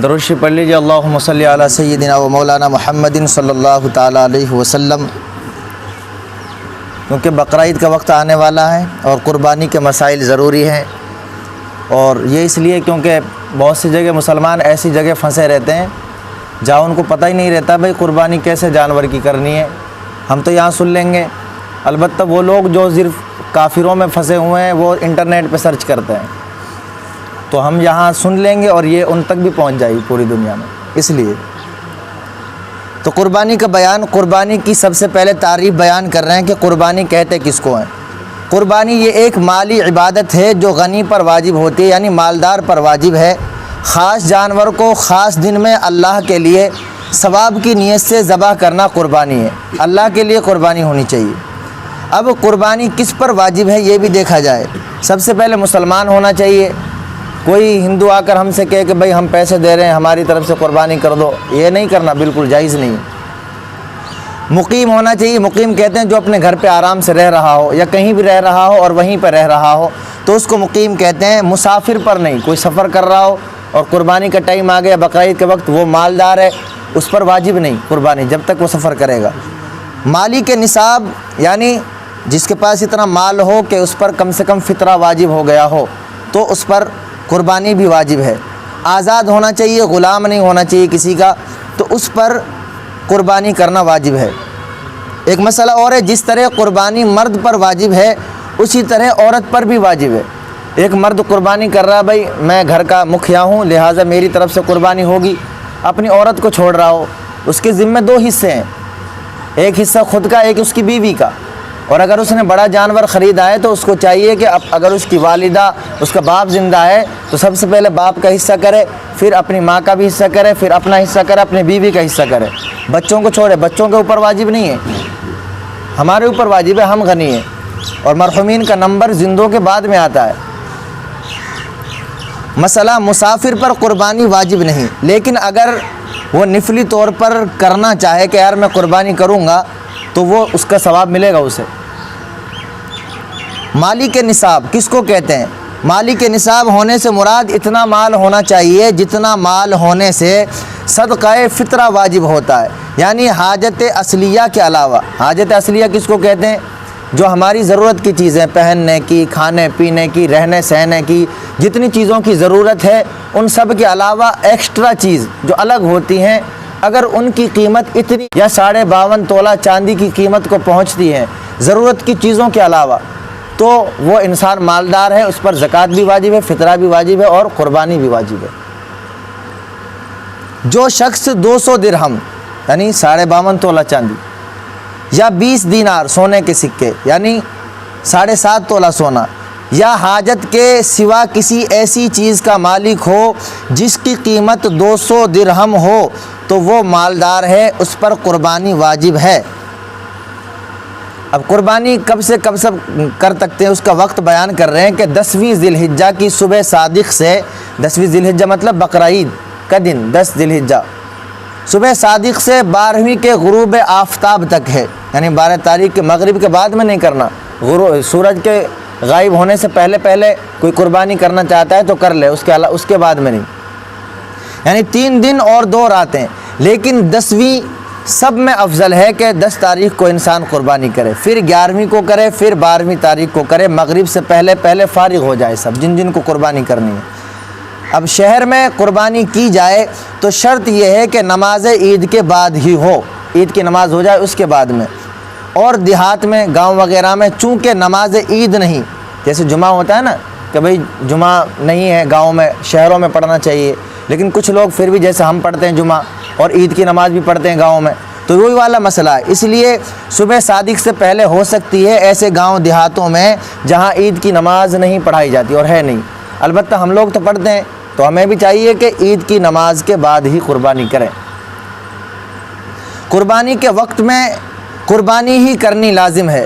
درود شریف پڑھ لیجیے۔ اللہم صلی علی سیدنا و مولانا محمد صلی اللہ تعالیٰ علیہ وسلم۔ کیونکہ بقرعید کا وقت آنے والا ہے اور قربانی کے مسائل ضروری ہیں، اور یہ اس لیے کیونکہ بہت سی جگہ مسلمان ایسی جگہ پھنسے رہتے ہیں جہاں ان کو پتہ ہی نہیں رہتا بھئی قربانی کیسے جانور کی کرنی ہے۔ ہم تو یہاں سن لیں گے، البتہ وہ لوگ جو صرف کافروں میں پھنسے ہوئے ہیں وہ انٹرنیٹ پہ سرچ کرتے ہیں، تو ہم یہاں سن لیں گے اور یہ ان تک بھی پہنچ جائے گی پوری دنیا میں۔ اس لیے تو قربانی کا بیان، قربانی کی سب سے پہلے تعریف بیان کر رہے ہیں کہ قربانی کہتے کس کو ہیں۔ قربانی یہ ایک مالی عبادت ہے جو غنی پر واجب ہوتی ہے، یعنی مالدار پر واجب ہے۔ خاص جانور کو خاص دن میں اللہ کے لیے ثواب کی نیت سے ذبح کرنا قربانی ہے، اللہ کے لیے قربانی ہونی چاہیے۔ اب قربانی کس پر واجب ہے یہ بھی دیکھا جائے۔ سب سے پہلے مسلمان ہونا چاہیے۔ کوئی ہندو آ کر ہم سے کہے کہ بھئی ہم پیسے دے رہے ہیں ہماری طرف سے قربانی کر دو، یہ نہیں کرنا، بالکل جائز نہیں۔ مقیم ہونا چاہیے۔ مقیم کہتے ہیں جو اپنے گھر پہ آرام سے رہ رہا ہو یا کہیں بھی رہ رہا ہو اور وہیں پہ رہ رہا ہو تو اس کو مقیم کہتے ہیں۔ مسافر پر نہیں، کوئی سفر کر رہا ہو اور قربانی کا ٹائم آ گیا بقرعید کے وقت، وہ مالدار ہے، اس پر واجب نہیں قربانی جب تک وہ سفر کرے گا۔ مالی کے نصاب، یعنی جس کے پاس اتنا مال ہو کہ اس پر کم سے کم فطرہ واجب ہو گیا ہو تو اس پر قربانی بھی واجب ہے۔ آزاد ہونا چاہیے، غلام نہیں ہونا چاہیے کسی کا، تو اس پر قربانی کرنا واجب ہے۔ ایک مسئلہ اور ہے، جس طرح قربانی مرد پر واجب ہے اسی طرح عورت پر بھی واجب ہے۔ ایک مرد قربانی کر رہا، بھائی میں گھر کا مکھیا ہوں لہٰذا میری طرف سے قربانی ہوگی، اپنی عورت کو چھوڑ رہا ہو، اس کے ذمہ دو حصے ہیں، ایک حصہ خود کا، ایک اس کی بیوی کا۔ اور اگر اس نے بڑا جانور خریدا ہے تو اس کو چاہیے کہ اگر اس کی والدہ، اس کا باپ زندہ ہے تو سب سے پہلے باپ کا حصہ کرے، پھر اپنی ماں کا بھی حصہ کرے، پھر اپنا حصہ کرے، اپنی بیوی کا حصہ کرے۔ بچوں کو چھوڑے، بچوں کے اوپر واجب نہیں ہے، ہمارے اوپر واجب ہے، ہم غنی ہیں، اور مرحومین کا نمبر زندوں کے بعد میں آتا ہے۔ مسئلہ مسافر پر قربانی واجب نہیں، لیکن اگر وہ نفلی طور پر کرنا چاہے کہ یار میں قربانی کروں گا تو وہ اس کا ثواب ملے گا اسے۔ مالی کے نصاب کس کو کہتے ہیں؟ مالی کے نصاب ہونے سے مراد اتنا مال ہونا چاہیے جتنا مال ہونے سے صدقہ فطرہ واجب ہوتا ہے، یعنی حاجت اصلیہ کے علاوہ۔ حاجت اصلیہ کس کو کہتے ہیں؟ جو ہماری ضرورت کی چیزیں، پہننے کی، کھانے پینے کی، رہنے سہنے کی، جتنی چیزوں کی ضرورت ہے ان سب کے علاوہ ایکسٹرا چیز جو الگ ہوتی ہیں، اگر ان کی قیمت اتنی یا 52.5 تولہ چاندی کی قیمت کو پہنچتی ہے ضرورت کی چیزوں کے علاوہ، تو وہ انسان مالدار ہے، اس پر زکوٰۃ بھی واجب ہے، فطرہ بھی واجب ہے اور قربانی بھی واجب ہے۔ جو شخص 200 درہم یعنی 52.5 تولہ چاندی یا 20 دینار سونے کے سکے یعنی 7.5 تولہ سونا یا حاجت کے سوا کسی ایسی چیز کا مالک ہو جس کی قیمت 200 درہم ہو تو وہ مالدار ہے، اس پر قربانی واجب ہے۔ اب قربانی کب سے کب سب کر سکتے ہیں اس کا وقت بیان کر رہے ہیں کہ 10ویں ذی الحجہ کی صبح صادق سے، 10ویں ذی الحجہ مطلب بقرعید کا دن 10 ذی الحجہ، صبح صادق سے 12ویں کے غروب آفتاب تک ہے، یعنی 12 تاریخ کے مغرب کے بعد میں نہیں کرنا، سورج کے غائب ہونے سے پہلے پہلے کوئی قربانی کرنا چاہتا ہے تو کر لے، اس کے بعد میں نہیں، یعنی 3 دن اور 2 راتیں، لیکن 10ویں سب میں افضل ہے کہ 10 تاریخ کو انسان قربانی کرے، پھر 11ویں کو کرے، پھر 12ویں تاریخ کو کرے، مغرب سے پہلے پہلے فارغ ہو جائے سب جن کو قربانی کرنی ہے۔ اب شہر میں قربانی کی جائے تو شرط یہ ہے کہ نماز عید کے بعد ہی ہو، عید کی نماز ہو جائے اس کے بعد میں۔ اور دیہات میں، گاؤں وغیرہ میں چونکہ نماز عید نہیں، جیسے جمعہ ہوتا ہے نا کہ بھئی جمعہ نہیں ہے گاؤں میں، شہروں میں پڑھنا چاہیے، لیکن کچھ لوگ پھر بھی جیسے ہم پڑھتے ہیں جمعہ اور عید کی نماز بھی پڑھتے ہیں گاؤں میں، تو وہی والا مسئلہ ہے۔ اس لیے صبح صادق سے پہلے ہو سکتی ہے ایسے گاؤں دیہاتوں میں جہاں عید کی نماز نہیں پڑھائی جاتی اور ہے نہیں، البتہ ہم لوگ تو پڑھتے ہیں، تو ہمیں بھی چاہیے کہ عید کی نماز کے بعد ہی قربانی کریں۔ قربانی کے وقت میں قربانی ہی کرنی لازم ہے،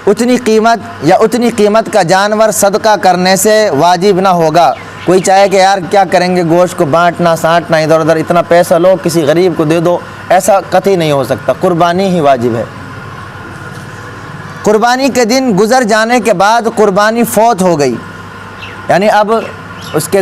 اتنی قیمت یا اتنی قیمت کا جانور صدقہ کرنے سے واجب نہ ہوگا۔ کوئی چاہے کہ یار کیا کریں گے، گوشت کو بانٹنا سانٹنا، ادھر ادھر اتنا پیسہ لو کسی غریب کو دے دو، ایسا قطعی نہیں ہو سکتا، قربانی ہی واجب ہے۔ قربانی کے دن گزر جانے کے بعد قربانی فوت ہو گئی، یعنی اب اس کے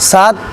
7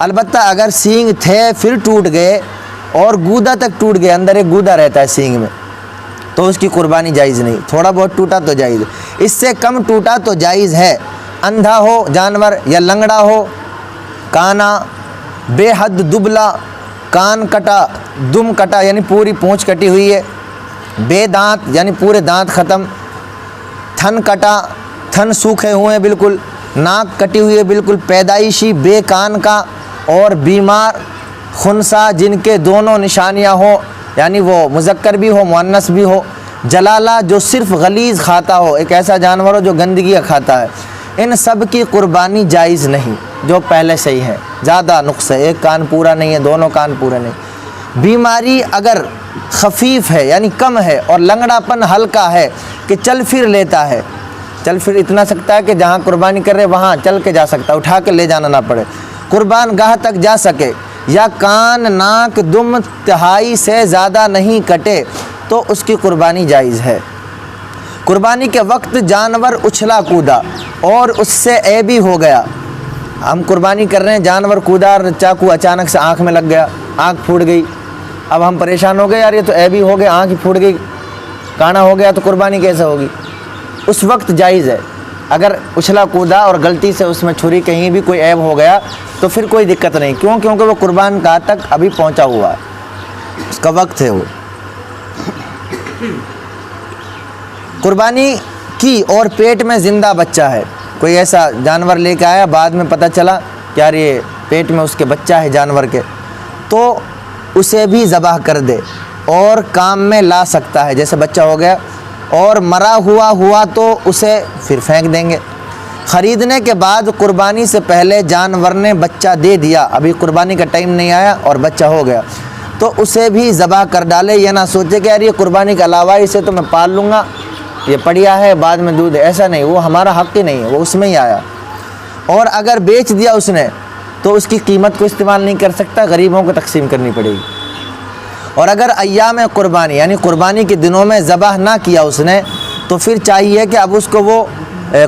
البتہ اگر سینگ تھے پھر ٹوٹ گئے اور گودا تک ٹوٹ گئے، اندر ایک گودا رہتا ہے سینگ میں، تو اس کی قربانی جائز نہیں۔ تھوڑا بہت ٹوٹا تو جائز ہے، اس سے کم ٹوٹا تو جائز ہے۔ اندھا ہو جانور یا لنگڑا ہو، کانا، بے حد دبلا، کان کٹا، دم کٹا یعنی پوری پونچھ کٹی ہوئی ہے، بے دانت یعنی پورے دانت ختم، تھن کٹا، تھن سوکھے ہوئے ہیں بالکل، ناک کٹی ہوئی ہے بالکل، پیدائشی بے کان کا، اور بیمار، خنسا جن کے دونوں نشانیاں ہوں، یعنی وہ مذکر بھی ہو مؤنث بھی ہو، جلالہ جو صرف غلیظ کھاتا ہو، ایک ایسا جانور ہو جو گندگیاں کھاتا ہے، ان سب کی قربانی جائز نہیں، جو پہلے سے ہی ہے۔ زیادہ نقص ہے، ایک کان پورا نہیں ہے، دونوں کان پورے نہیں۔ بیماری اگر خفیف ہے یعنی کم ہے، اور لنگڑا پن ہلکا ہے کہ چل پھر لیتا ہے، چل پھر اتنا سکتا ہے کہ جہاں قربانی کر رہے وہاں چل کے جا سکتا ہے، اٹھا کے لے جانا نہ پڑے، قربان گاہ تک جا سکے، یا کان، ناک، دم تہائی سے زیادہ نہیں کٹے تو اس کی قربانی جائز ہے۔ قربانی کے وقت جانور اچھلا کودا اور اس سے عیبی ہو گیا، ہم قربانی کر رہے ہیں، جانور کودا اور چاقو اچانک سے آنکھ میں لگ گیا، آنکھ پھوٹ گئی، اب ہم پریشان ہو گئے، یار یہ تو عیبی ہو گیا، آنکھ ہی پھوٹ گئی، کانا ہو گیا، تو قربانی کیسے ہوگی؟ اس وقت جائز ہے۔ اگر اچھلا کودا اور غلطی سے اس میں چھری کہیں بھی کوئی عیب ہو گیا تو پھر کوئی دقت نہیں، کیوں؟ کیونکہ وہ قربان گاہ تک ابھی پہنچا ہوا ہے، اس کا وقت ہے وہ۔ قربانی کی اور پیٹ میں زندہ بچہ ہے، کوئی ایسا جانور لے کے آیا، بعد میں پتہ چلا کہ یار یہ پیٹ میں اس کے بچہ ہے جانور کے، تو اسے بھی ذبح کر دے اور کام میں لا سکتا ہے، جیسے بچہ ہو گیا، اور مرا ہوا تو اسے پھر پھینک دیں گے۔ خریدنے کے بعد قربانی سے پہلے جانور نے بچہ دے دیا، ابھی قربانی کا ٹائم نہیں آیا اور بچہ ہو گیا، تو اسے بھی ذبح کر ڈالے، یہ نہ سوچے کہ یار یہ قربانی کے علاوہ اسے تو میں پال لوں گا، یہ پڑیا ہے بعد میں دودھ، ایسا نہیں، وہ ہمارا حق ہی نہیں ہے، وہ اس میں ہی آیا۔ اور اگر بیچ دیا اس نے تو اس کی قیمت کو استعمال نہیں کر سکتا، غریبوں کو تقسیم کرنی پڑے گی۔ اور اگر ایام قربانی یعنی قربانی کے دنوں میں ذبح نہ کیا اس نے، تو پھر چاہیے کہ اب اس کو وہ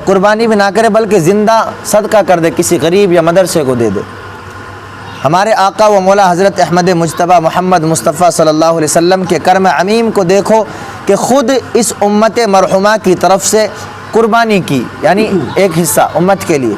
قربانی بھی نہ کرے بلکہ زندہ صدقہ کر دے، کسی غریب یا مدرسے کو دے دے۔ ہمارے آقا و مولا حضرت احمد مجتبیٰ محمد مصطفیٰ صلی اللہ علیہ وسلم کے کرم عمیم کو دیکھو کہ خود اس امت مرحومہ کی طرف سے قربانی کی، یعنی ایک حصہ امت کے لیے،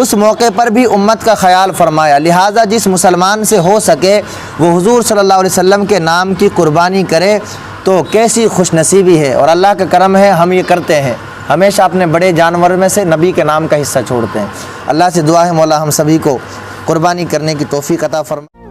اس موقع پر بھی امت کا خیال فرمایا، لہٰذا جس مسلمان سے ہو سکے وہ حضور صلی اللہ علیہ وسلم کے نام کی قربانی کرے تو کیسی خوش نصیبی ہے، اور اللہ کا کرم ہے ہم یہ کرتے ہیں، ہمیشہ اپنے بڑے جانور میں سے نبی کے نام کا حصہ چھوڑتے ہیں۔ اللہ سے دعا ہے مولا ہم سبھی کو قربانی کرنے کی توفیق عطا فرمائے۔